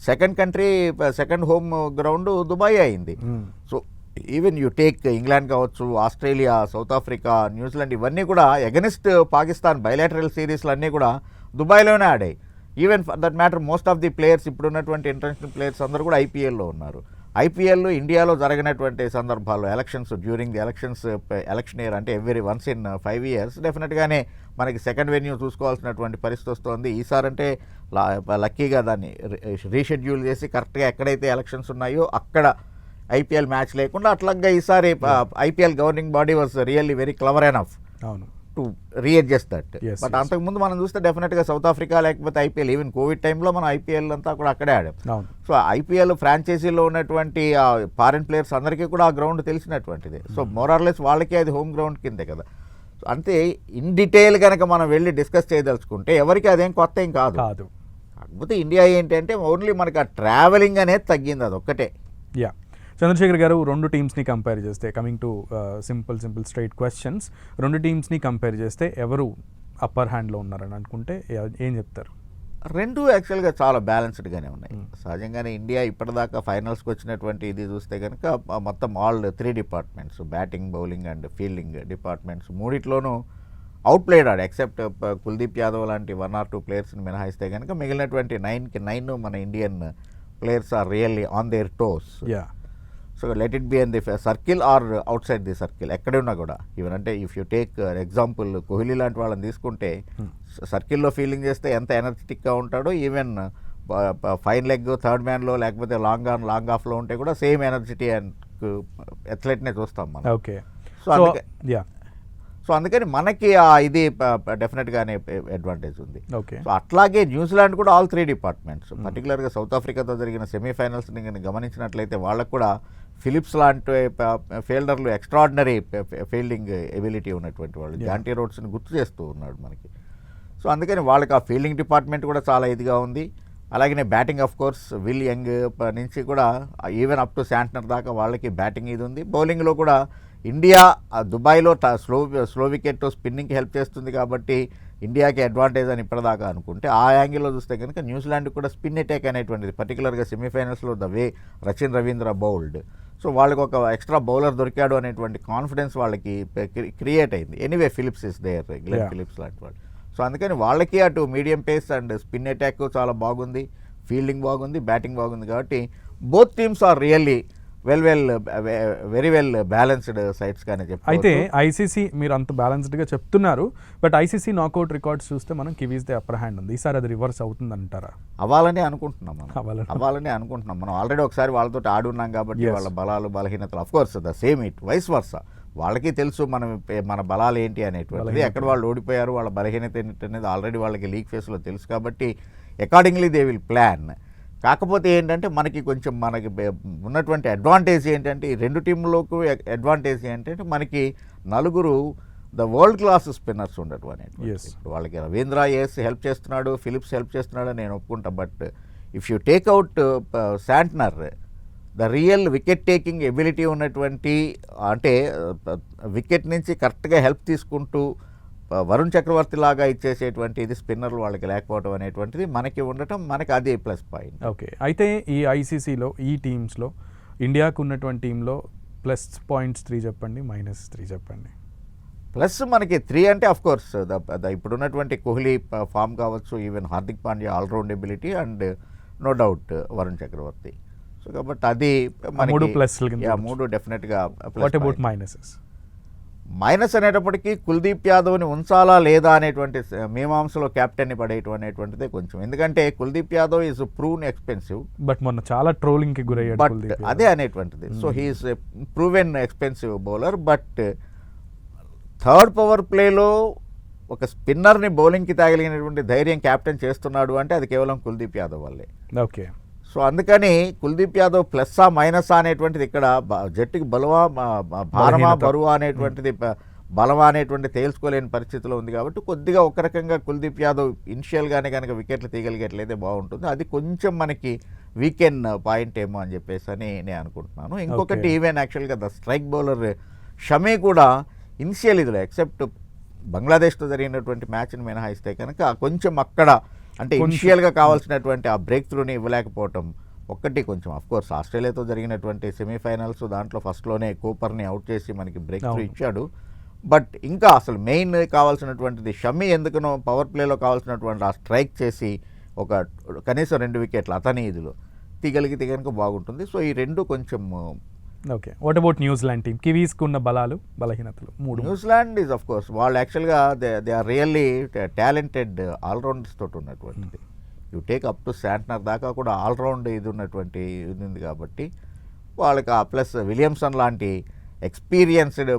సెకండ్ హోమ్ గ్రౌండ్ దుబాయ్ అయింది. So even you take England కావచ్చు, ఆస్ట్రేలియా, సౌత్ ఆఫ్రికా, న్యూజిలాండ్, ఇవన్నీ కూడా ఎగనిస్ట్ పాకిస్తాన్ బైలాటరల్ సిరీస్లు అన్నీ కూడా దుబాయ్లోనే ఆడాయి. Even for that matter most of the players ఇప్పుడున్నటువంటి ఇంటర్నేషనల్ ప్లేయర్స్ అందరూ కూడా ఐపీఎల్లో ఉన్నారు. ఐపీఎల్ ఇండియాలో జరిగినటువంటి సందర్భాల్లో డ్యూరింగ్ ది ఎలక్షన్ ఇయర్ అంటే వన్స్ ఇన్ 5 years డెఫినెట్గానే మనకి సెకండ్ వెన్యూ చూసుకోవాల్సినటువంటి పరిస్థితి వస్తుంది. ఈసారంటే లక్కీగా దాన్ని రీషెడ్యూల్ చేసి కరెక్ట్గా ఎక్కడైతే ఎలక్షన్స్ ఉన్నాయో అక్కడ ఐపీఎల్ మ్యాచ్ లేకుండా అట్లాగా ఈసారి IPL governing body was really very clever enough to readjust that. But అంతకుముందు మనం చూస్తే డెఫినెట్గా సౌత్ ఆఫ్రికా లేకపోతే ఐపీఎల్, ఈవెన్ కోవిడ్ టైంలో మనం ఐపీఎల్ అంతా కూడా అక్కడే ఆడాం. సో ఐపీఎల్ ఫ్రాంచైజీలో ఉన్నటువంటి ఫారిన్ ప్లేయర్స్ అందరికీ కూడా ఆ గ్రౌండ్ తెలిసినటువంటిది. సో మోరార్లెస్ వాళ్ళకి అది హోమ్ గ్రౌండ్ కిందే కదా. సో అంతే ఇన్ డీటెయిల్ కనుక మనం వెళ్ళి డిస్కస్ చేయదలుచుకుంటే ఎవరికి అదేం కొత్త ఏం కాదు. కాకపోతే ఇండియా ఏంటంటే ఓన్లీ మనకి ఆ ట్రావెలింగ్ అనేది తగ్గింది, అది ఒక్కటే. యా, చంద్రశేఖర్ గారు, రెండు టీమ్స్ని కంపేర్ చేస్తే, coming to simple straight questions, రెండు టీమ్స్ని కంపేర్ చేస్తే ఎవరు అప్పర్ హ్యాండ్లో ఉన్నారని అనుకుంటే ఏం చెప్తారు? రెండు యాక్చువల్గా చాలా బ్యాలెన్స్డ్గానే ఉన్నాయి. సహజంగానే ఇండియా ఇప్పటిదాకా ఫైనల్స్కి వచ్చినటువంటి ఇది చూస్తే కనుక మొత్తం all 3 departments, batting, bowling and fielding departments మూడిట్లోనూ అవుట్ ప్లేడ్ ఆడు. ఎక్సెప్ట్ కుల్దీప్ యాదవ్ లాంటి 1 or 2 ప్లేయర్స్ని మినహాయిస్తే కనుక మిగిలినటువంటి 9కి 9 మన Indian players are really on their toes. So let it be in the circle or outside the circle, ఎక్కడే ఉన్నా కూడా. ఈవెన్ అంటే if you take example Kohli లాంటి వాళ్ళని తీసుకుంటే సర్కిల్లో ఫీల్డింగ్ చేస్తే ఎంత ఎనర్జెటిక్గా ఉంటాడో, ఈవెన్ ఫైన్ లెగ్, థర్డ్ మ్యాన్లో లేకపోతే లాంగ్ ఆఫ్లో ఉంటే కూడా సేమ్ ఎనర్జిటీ అండ్ అథ్లెట్నే చూస్తాం మనం. ఓకే. సో అందుకని మనకి ఇది డెఫినెట్గానే అడ్వాంటేజ్ ఉంది. ఓకే. సో అట్లాగే న్యూజిలాండ్ కూడా ఆల్ 3 డిపార్ట్మెంట్స్, పర్టికులర్గా సౌత్ ఆఫ్రికాతో జరిగిన సెమీఫైనల్స్ని గమనించినట్లయితే వాళ్ళకు కూడా ఫిలిప్స్ లాంటి ఫీల్డర్లు ఎక్స్ట్రాడినరీ ఫీల్డింగ్ ఎబిలిటీ ఉన్నటువంటి వాళ్ళు, జాంటీ రోడ్స్ని గుర్తు చేస్తూ ఉన్నాడు మనకి. సో అందుకని వాళ్ళకి ఆ ఫీల్డింగ్ డిపార్ట్మెంట్ కూడా చాలా ఇదిగా ఉంది. అలాగనే batting of course will young నుంచి కూడా ఈవెన్ అప్ టు శాంట్నర్ దాకా వాళ్ళకి బ్యాటింగ్ ఇది ఉంది. బౌలింగ్లో కూడా ఇండియా దుబాయ్లో స్లో వికెట్ స్పిన్నింగ్కి హెల్ప్ చేస్తుంది కాబట్టి ఇండియాకి అడ్వాంటేజ్ అని ఇప్పటిదాకా అనుకుంటే, ఆ యాంగిల్లో చూస్తే కనుక న్యూజిలాండ్ కూడా స్పిన్ అటాక్ అనేటువంటిది, పర్టికులర్గా సెమీఫైనల్స్లో the way Rachin Ravindra bowled, so వాళ్ళకి ఒక ఎక్స్ట్రా బౌలర్ దొరికాడు అనేటువంటి కాన్ఫిడెన్స్ వాళ్ళకి క్రియేట్ అయింది. Anyway Phillips is there, Glenn Phillips లాంటి వాళ్ళు. సో అందుకని వాళ్ళకి అటు medium pace and spin attack చాలా బాగుంది, ఫీల్డింగ్ బాగుంది, బ్యాటింగ్ బాగుంది. కాబట్టి both teams are really very well balanced sides కానీ చెప్పి. అయితే ఐసీసీ మీరు అంత బ్యాలెన్స్డ్గా చెప్తున్నారు, బట్ ఐసీసీ నాకౌట్ రికార్డ్స్ చూస్తే మనం కివీస్ ది అప్పర్ హ్యాండ్ ఉంది. ఈసారి అది రివర్స్ అవుతుంది అంటారా? అవ్వాలని అనుకుంటున్నాం మనం ఆల్రెడీ ఒకసారి వాళ్ళతో ఆడున్నాం కాబట్టి వాళ్ళ బలాలు బలహీనతలు of course the same it vice versa. వాళ్ళకి తెలుసు మన బలాలు ఏంటి అనేటువంటిది, ఎక్కడ వాళ్ళు ఓడిపోయారు, వాళ్ళ బలహీనత ఏంటి అనేది ఆల్రెడీ వాళ్ళకి లీగ్ ఫేస్లో తెలుసు కాబట్టి అకార్డింగ్లీ దే విల్ ప్లాన్. కాకపోతే ఏంటంటే మనకి ఉన్నటువంటి అడ్వాంటేజ్ ఏంటంటే ఈ రెండు టీంలకు అడ్వాంటేజ్ ఏంటంటే మనకి 4 ద వరల్డ్ క్లాస్ స్పిన్నర్స్ ఉండటం అనేది. వాళ్ళకి రవీంద్ర హెల్ప్ చేస్తున్నాడు, ఫిలిప్స్ హెల్ప్ చేస్తున్నాడు నేను ఒప్పుకుంటా. But if you take out Santner, the real wicket taking ability ఉన్నటువంటి, అంటే వికెట్ నుంచి కరెక్ట్గా హెల్ప్ తీసుకుంటూ వరుణ్ చక్రవర్తి లాగా ఇచ్చేసేటువంటి ఇది స్పిన్నర్లు వాళ్ళకి లేకపోవడం అనేటువంటిది మనకి ఉండటం, మనకి అదే ప్లస్ పాయింట్. ఓకే. అయితే ఈ ఐసీసీలో ఈ టీమ్స్లో ఇండియాకు ఉన్నటువంటి టీంలో ప్లస్ పాయింట్స్ 3 చెప్పండి, -3 చెప్పండి. ప్లస్ మనకి 3 అంటే అఫ్ కోర్స్ ఇప్పుడున్నటువంటి కోహ్లీ ఫామ్ కావచ్చు, even Hardik Pandya all round ability and no doubt Varun Chakravarthy. So కాబట్టి అది 3 ప్లస్, 3 డెఫినెట్గా. What about minuses? మైనస్ అనేటప్పటికీ కుల్దీప్ యాదవ్ని ఉంచాలా లేదా అనేటువంటి మీమాంసలో కెప్టెన్ని పడేయటం అనేటువంటిదే కొంచెం. ఎందుకంటే Kuldeep Yadav is proven expensive, but మొన్న చాలా ట్రోలింగ్కి గురయ్యాడు. బట్ అదే అనేటువంటిది. So he's proven expensive bowler. But third power ప్లేలో ఒక స్పిన్నర్ని బౌలింగ్కి తాగలిగినటువంటి ధైర్యం కెప్టెన్ చేస్తున్నాడు అంటే అది కేవలం కుల్దీప్ యాదవ్ వల్లే. ఓకే. సో అందుకని కుల్దీప్ యాదవ్ ప్లస్సా మైనసా అనేటువంటిది ఇక్కడ జట్టుకి భారమా బరువా అనేటువంటిది బలమా అనేటువంటి తేల్చుకోలేని పరిస్థితిలో ఉంది కాబట్టి కొద్దిగా ఒక రకంగా కుల్దీప్ యాదవ్ ఇనిషియల్గానే కనుక వికెట్లు తీయగలిగేట్లయితే బాగుంటుంది. అది కొంచెం మనకి వీకెండ్ పాయింట్ ఏమో అని చెప్పేసి అని నేను అనుకుంటున్నాను. ఇంకొకటి ఈవెన్ యాక్చువల్గా ద స్ట్రైక్ బౌలర్ షమీ కూడా ఇనిషియల్ ఇదిలో ఎక్సెప్ట్ బంగ్లాదేశ్తో జరిగినటువంటి మ్యాచ్ని మినహాయిస్తే కనుక కొంచెం అక్కడ అంటే ఇనిషియల్గా కావాల్సినటువంటి ఆ బ్రేక్ త్రూని ఇవ్వలేకపోవటం ఒక్కటి కొంచెం కోర్స్ ఆస్ట్రేలియాతో జరిగినటువంటి సెమీఫైనల్స్ దాంట్లో ఫస్ట్లోనే కూపర్ని అవుట్ చేసి మనకి బ్రేక్ త్రూ ఇచ్చాడు. బట్ ఇంకా అసలు మెయిన్ కావాల్సినటువంటిది షమీ ఎందుకనో పవర్ ప్లేలో కావాల్సినటువంటి ఆ స్ట్రైక్ చేసి ఒక కనీసం 2 వికెట్లు అతని ఇదిలో తీగలిగితే కనుక బాగుంటుంది. సో ఈ రెండు కొంచెం okay. What about New Zealand team? కివీస్కి ఉన్న బలాలు బలహీనతలు 3. న్యూజిలాండ్ ఈజ్ ఆఫ్ కోర్స్ వాళ్ళు యాక్చువల్గా they are really talented allrounders తోటి ఉన్నటువంటిది. You take up to Santner దాకా కూడా ఆల్రౌండ్ ఇది ఉన్నటువంటి ఇది ఉంది కాబట్టి వాళ్ళకి ప్లస్ విలియమ్సన్ లాంటి ఎక్స్పీరియన్స్డ్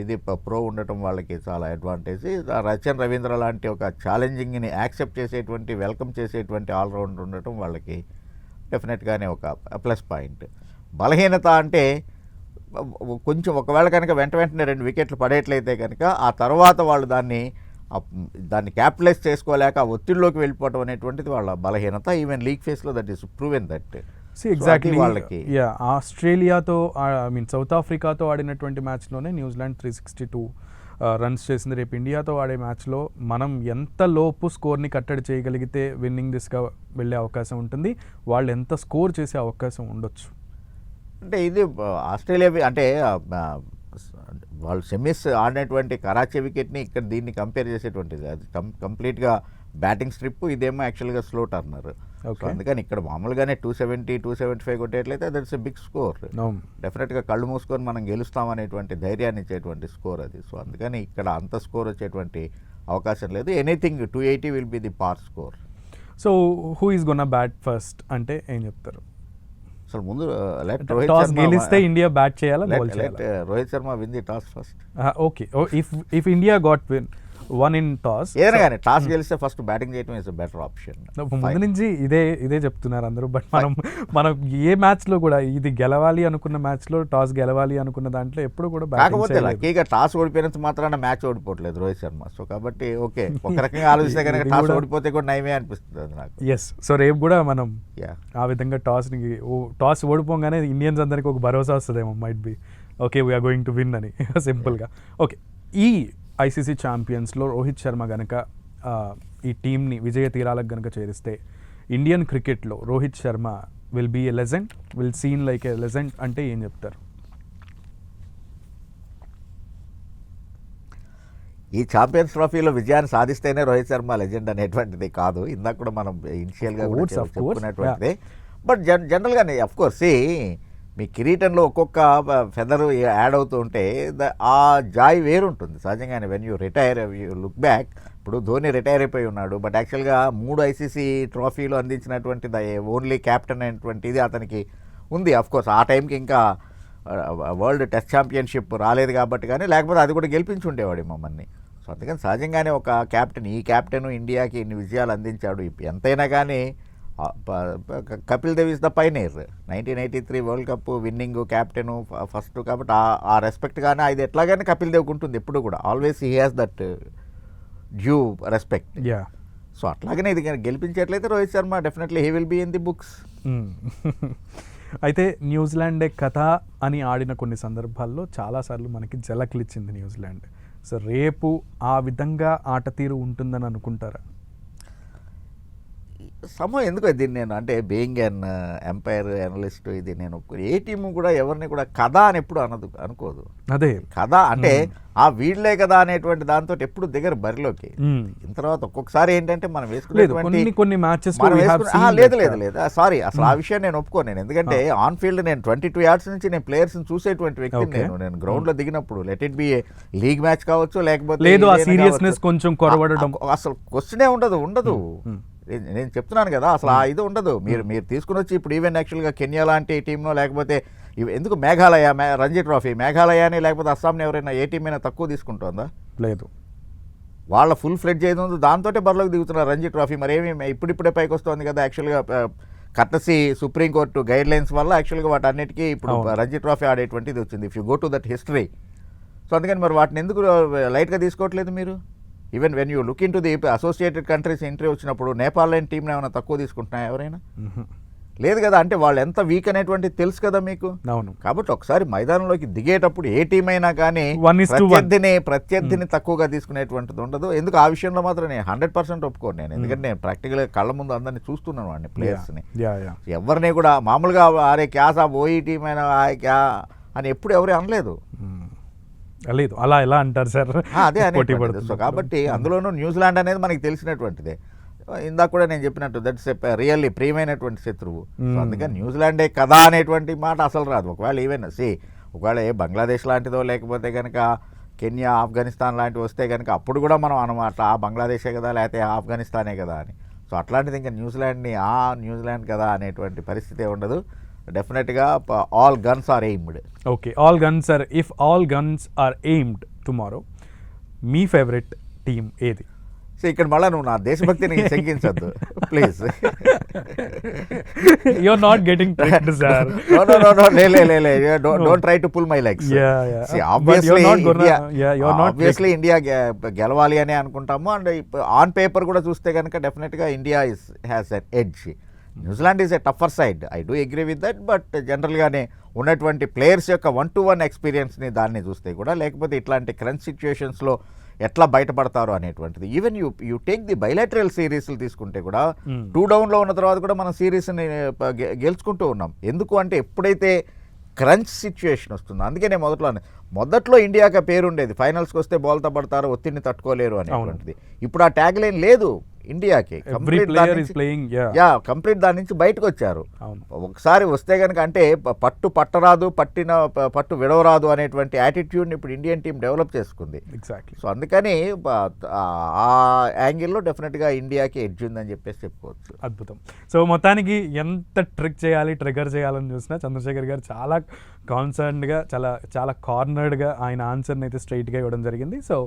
ఇది ప్రో ఉండటం వాళ్ళకి చాలా అడ్వాంటేజ్. రచన్ రవీంద్ర లాంటి ఒక ఛాలెంజింగ్ని యాక్సెప్ట్ చేసేటువంటి వెల్కమ్ చేసేటువంటి ఆల్రౌండర్ ఉండటం వాళ్ళకి డెఫినెట్గానే ఒక ప్లస్ పాయింట్. బలహీనత అంటే కొంచెం ఒకవేళ కనుక వెంటనే 2 వికెట్లు పడేట్లయితే కనుక ఆ తర్వాత వాళ్ళు దాన్ని క్యాపిటలైజ్ చేసుకోలేక ఒత్తిడిలోకి వెళ్ళిపోవడం అనేటువంటిది వాళ్ళ బలహీనత. ఈవెన్ లీగ్ ఫేస్లో that is proven that. Exactly వాళ్ళకి ఆస్ట్రేలియాతో సౌత్ ఆఫ్రికాతో ఆడినటువంటి మ్యాచ్లోనే న్యూజిలాండ్ 362 రన్స్ చేసింది. రేపు ఇండియాతో ఆడే మ్యాచ్లో మనం ఎంత లోపు స్కోర్ని కట్టడి చేయగలిగితే విన్నింగ్ దిశగా వెళ్ళే అవకాశం ఉంటుంది, వాళ్ళు ఎంత స్కోర్ చేసే అవకాశం ఉండొచ్చు. అంటే ఇది ఆస్ట్రేలియా అంటే వాళ్ళు సెమీస్ ఆడినటువంటి కరాచీ వికెట్ని ఇక్కడ దీన్ని కంపేర్ చేసేటువంటిది. అది కంప్లీట్గా బ్యాటింగ్ స్ట్రిప్, ఇదేమో యాక్చువల్గా స్లో టర్నర్. అందుకని ఇక్కడ మామూలుగానే 270, 275 కొట్టేట్లయితే దట్స్ ఎ బిగ్ స్కోర్. డెఫినెట్గా కళ్ళు మూసుకొని మనం గెలుస్తామనేటువంటి ధైర్యాన్ని ఇచ్చేటువంటి స్కోర్ అది. సో అందుకని ఇక్కడ అంత స్కోర్ వచ్చేటువంటి అవకాశం లేదు. ఎనీథింగ్ 280 విల్ బి ది పార్ score. So who is gonna bat first అంటే ఏం చెప్తారు? అసలు ముందు టాస్ గెలిస్తే ఇండియా బ్యాట్ చేయాలా? Rohit Sharma win the toss first. Okay. If India got one in toss, ఏదైనా కానీ టాస్ గెలిస్తే ఫస్ట్ బ్యాటింగ్ చేయడం ఇస్ బెటర్ ఆప్షన్. ముందు నుంచి ఇదే చెప్తున్నారు అందరూ. బట్ మనం ఏ మ్యాచ్లో కూడా ఇది గెలవాలి అనుకున్న మ్యాచ్లో టాస్ గెలవాలి అనుకున్న దాంట్లో ఎప్పుడు కూడా కాకపోతే లక్కీగా టాస్ ఓడిపోయినంత మాత్రాన మ్యాచ్ ఓడిపోవట్లేదు రోహిత్ శర్మ. సో కాబట్టి ఓకే, ఒక రకంగా ఆలోచిస్తే కనుక టాస్ ఓడిపోతే కూడా నయమే అనిపిస్తుంది అది నాకు. ఎస్. సో రేపు కూడా మనం ఆ విధంగా టాస్ ఓడిపోగానే ఇండియన్స్ అందరికి ఒక భరోసా వస్తుందేమో, might be okay we're going to win అని సింపుల్గా. ఓకే, ఈ ఐసీసీ ఛాంపియన్స్లో రోహిత్ శర్మ గనక ఈ టీంని విజయ తీరాలకు గనక చేరిస్తే ఇండియన్ క్రికెట్లో Rohit Sharma will be a legend, will seen like a legend అంటే ఏం చెప్తారు? ఈ ఛాంపియన్స్ ట్రోఫీలో విజయాన్ని సాధిస్తేనే రోహిత్ శర్మ లెజెండ్ అనేటువంటిది కాదు. ఇందాక కూడా మనం ఇనిషియల్గా చెప్పుకునేటువంటిది. బట్ జనరల్గానే అఫ్ కోర్స్ మీ కిరీటంలో ఒక్కొక్క ఫెదర్ యాడ్ అవుతూ ఉంటే ఆ జాయ్ వేరుంటుంది సహజంగానే. When you retire you look back. ఇప్పుడు ధోని రిటైర్ అయిపోయి ఉన్నాడు, బట్ యాక్చువల్గా 3 ఐసీసీ ట్రోఫీలు అందించినటువంటి ఓన్లీ క్యాప్టెన్ అనేటువంటిది అతనికి ఉంది. అఫ్కోర్స్ ఆ టైంకి ఇంకా వరల్డ్ టెస్ట్ ఛాంపియన్షిప్ రాలేదు కాబట్టి, కానీ లేకపోతే అది కూడా గెలిపించి ఉండేవాడు మమ్మల్ని. సో అందుకని సహజంగానే ఒక క్యాప్టెన్, ఈ క్యాప్టెన్ ఇండియాకి ఇన్ని విజయాలు అందించాడు. ఎంతైనా కానీ Kapil Dev is the pioneer. 1983 World Cup winning captain first కాబట్టి ఆ రెస్పెక్ట్ కానీ ఇది ఎట్లాగైనా కపిల్ దేవ్కి ఉంటుంది ఎప్పుడు కూడా. Always he has that due respect. So అట్లాగనే ఇది గెలిపించేట్లయితే Rohit Sharma definitely he will be in the books. అయితే న్యూజిలాండే కథ అని ఆడిన కొన్ని సందర్భాల్లో చాలాసార్లు మనకి జలక్లు ఇచ్చింది న్యూజిలాండ్. సో రేపు ఆ విధంగా ఆట తీరు ఉంటుందని అనుకుంటారా? సమయం ఎందుకు దీన్ని నేను అంటే బీయింగ్ అన్ ఎంపైర్ అనలిస్ట్ ఇది నేను ఏ టీము కూడా ఎవరిని కూడా కథ అని ఎప్పుడు అనుకోదు. అదే కథ అంటే ఆ వీళ్ళే కదా అనేటువంటి దాంతో ఎప్పుడు దగ్గర బరిలోకి తర్వాత ఒక్కొక్కసారి ఏంటంటే మనం వేసుకునేటువంటి కొన్ని మ్యాచెస్ లేదు సారీ అసలు ఆ విషయం నేను ఒప్పుకోను. నేను ఎందుకంటే ఆన్ ఫీల్డ్ నేను 22 yards నుంచి నేను ప్లేయర్స్ చూసేటువంటి వ్యక్తిని. నేను గ్రౌండ్ లో దిగినప్పుడు let it B league match కావచ్చు లేకపోతే అసలు క్వశ్చనే ఉండదు. నేను చెప్తున్నాను కదా అసలు ఆ ఇది ఉండదు. మీరు తీసుకుని వచ్చి ఇప్పుడు ఈవెన్ యాక్చువల్గా కెన్యా లాంటి టీంలో లేకపోతే ఎందుకు మేఘాలయ రంజీ ట్రోఫీ మేఘాలయాని లేకపోతే అస్సాంని ఎవరైనా ఏ టీం అయినా తక్కువ తీసుకుంటుందా? లేదు. వాళ్ళ ఫుల్ ఫ్లెడ్జ్ ఏది ఉందో దాంతోటే బరిలోకి దిగుతున్నారు రంజీ ట్రోఫీ. మరి ఏమి ఇప్పుడిప్పుడే పైకి వస్తుంది కదా. యాక్చువల్గా కర్టసీ సుప్రీంకోర్టు గైడ్ లైన్స్ వల్ల యాక్చువల్గా వాటన్నిటికీ ఇప్పుడు రంజీ ట్రోఫీ ఆడేటువంటిది వచ్చింది. If you go to that history. So so అందుకని మరి వాటిని ఎందుకు లైట్గా తీసుకోవట్లేదు మీరు? Even when you look in to the associated countries entry వచ్చినప్పుడు నేపాల్ లైన్ టీంని ఏమైనా తక్కువ తీసుకుంటున్నాయా ఎవరైనా? లేదు కదా. అంటే వాళ్ళు ఎంత వీక్ అనేటువంటిది తెలుసు కదా మీకు. అవును. కాబట్టి ఒకసారి మైదానంలోకి దిగేటప్పుడు ఏ టీం అయినా కానీ 1:1 ప్రత్యర్థిని తక్కువగా తీసుకునేటువంటిది ఉండదు. ఎందుకు ఆ విషయంలో మాత్రం నేను 100% ఒప్పుకోను నేను. ఎందుకంటే నేను ప్రాక్టికల్గా కళ్ళ ముందు అందరినీ చూస్తున్నాను వాడిని ప్లేయర్స్ని. ఎవరిని కూడా మామూలుగా ఆరే క్యాసా ఓయి టీం అయినా క్యా అని ఎప్పుడు ఎవరు అనలేదు. లేదు, అలా ఎలా అంటారు సార్? అదే అనేటువంటిది. సో కాబట్టి అందులోనూ న్యూజిలాండ్ అనేది మనకి తెలిసినటువంటిదే. ఇందాక కూడా నేను చెప్పినట్టు దట్స్ రియల్లీ ప్రియమైనటువంటి శత్రువు. సో అందుకని న్యూజిలాండే కదా అనేటువంటి మాట అసలు రాదు. ఒకవేళ ఈవెన్ ఒకవేళ బంగ్లాదేశ్ లాంటిదో లేకపోతే కనుక కెన్యా ఆఫ్ఘనిస్తాన్ లాంటివి వస్తే కనుక అప్పుడు కూడా మనం అనమాట ఆ బంగ్లాదేశే కదా లేకపోతే ఆఫ్ఘనిస్తానే కదా అని. సో అట్లాంటిది ఇంకా న్యూజిలాండ్ కదా అనేటువంటి పరిస్థితి ఉండదు. డెఫినెట్గా all guns are aimed. Okay, all guns are if all guns are aimed tomorrow మీ ఫేవరెట్ టీమ్ ఏది? సో ఇక్కడ మళ్ళీ నువ్వు నా దేశభక్తిని శంకించద్దు please. You're not getting tricked, sir. No. Don't try to pull my legs. Yeah. See, obviously, you're not obviously India గెలవాలి అని అనుకుంటాము. అండ్ ఆన్ పేపర్ కూడా చూస్తే కనుక డెఫినెట్గా India has an edge. New Zealand is a tougher side. I do agree with that. But జనరల్గానే ఉన్నటువంటి players యొక్క 1-to-1 ఎక్స్పీరియన్స్ని దాన్ని చూస్తే కూడా లేకపోతే ఇట్లాంటి క్రంచ్ సిచ్యుయేషన్స్లో ఎట్లా బయటపడతారు అనేటువంటిది. Even you take the bilateral సిరీస్లు తీసుకుంటే కూడా 2 డౌన్లో ఉన్న తర్వాత కూడా మనం సిరీస్ని గెలుచుకుంటూ ఉన్నాం. ఎందుకు అంటే ఎప్పుడైతే క్రంచ్ సిచ్యుయేషన్ వస్తుందో, అందుకే నేను మొదట్లో ఇండియాకి పేరు ఉండేది ఫైనల్స్కి వస్తే బోల్తా పడతారు, ఒత్తిడిని తట్టుకోలేరు అనేటువంటిది. ఇప్పుడు ఆ ట్యాగ్ లైన్ లేదు ఇండియాకి. కంప్లీట్ దాని నుంచి బయటకు వచ్చారు. ఒకసారి వస్తే కనుక అంటే పట్టరాదు, పట్టు విడవరాదు అనేటువంటి యాటిట్యూడ్ని ఇప్పుడు ఇండియన్ టీం డెవలప్ చేసుకుంది. ఎగ్జాక్ట్లీ. సో అందుకని ఆ యాంగిల్లో డెఫినెట్గా ఇండియాకి ఎడ్జ్ ఉందని చెప్పేసి చెప్పుకోవచ్చు. అద్భుతం. సో మొత్తానికి ఎంత ట్రిగర్ చేయాలని చూసినా చంద్రశేఖర్ గారు చాలా కాన్సర్న్డ్గా చాలా కార్నర్డ్గా ఆయన ఆన్సర్ని అయితే స్ట్రైట్గా ఇవ్వడం జరిగింది. సో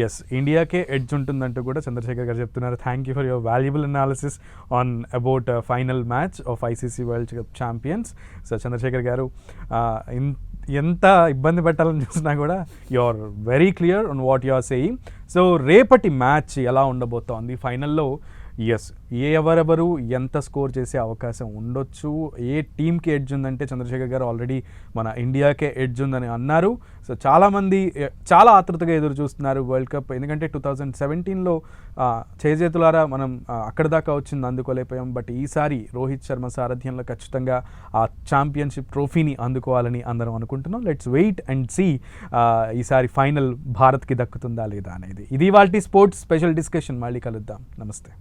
ఎస్, ఇండియాకే ఎడ్జ్ ఉంటుందంటూ కూడా చంద్రశేఖర్ గారు చెప్తున్నారు. Thank you for your valuable analysis on about final match of ICC World Cup champions. So Chandrasekhar garu ఎంత ఇబ్బంది పెట్టాలని చూసినా కూడా you are very clear on what you are saying. So రేపటి మ్యాచ్ ఎలా ఉండబోతోంది ఫైనల్లో? ఎస్, ఎవరెవరు ఎంత స్కోర్ చేసే అవకాశం ఉండొచ్చు, ఏ టీంకి ఎడ్జ్ ఉందంటే చంద్రశేఖర్ గారు ఆల్రెడీ మన ఇండియాకే ఎడ్జ్ ఉందని అన్నారు. సో చాలామంది చాలా ఆతృతగా ఎదురు చూస్తున్నారు వరల్డ్ కప్. ఎందుకంటే 2017లో చేజేతులారా మనం అక్కడి దాకా వచ్చింది, అందుకోలేకపోయాం. బట్ ఈసారి రోహిత్ శర్మ సారథ్యంలో ఖచ్చితంగా ఆ ఛాంపియన్షిప్ ట్రోఫీని అందుకోవాలని అందరం అనుకుంటున్నాం. లెట్స్ వెయిట్ అండ్ సీ ఈసారి ఫైనల్ భారత్కి దక్కుతుందా లేదా అనేది. ఇది ఇవాల్టి స్పోర్ట్స్ స్పెషల్ డిస్కషన్. మళ్ళీ కలుద్దాం. నమస్తే.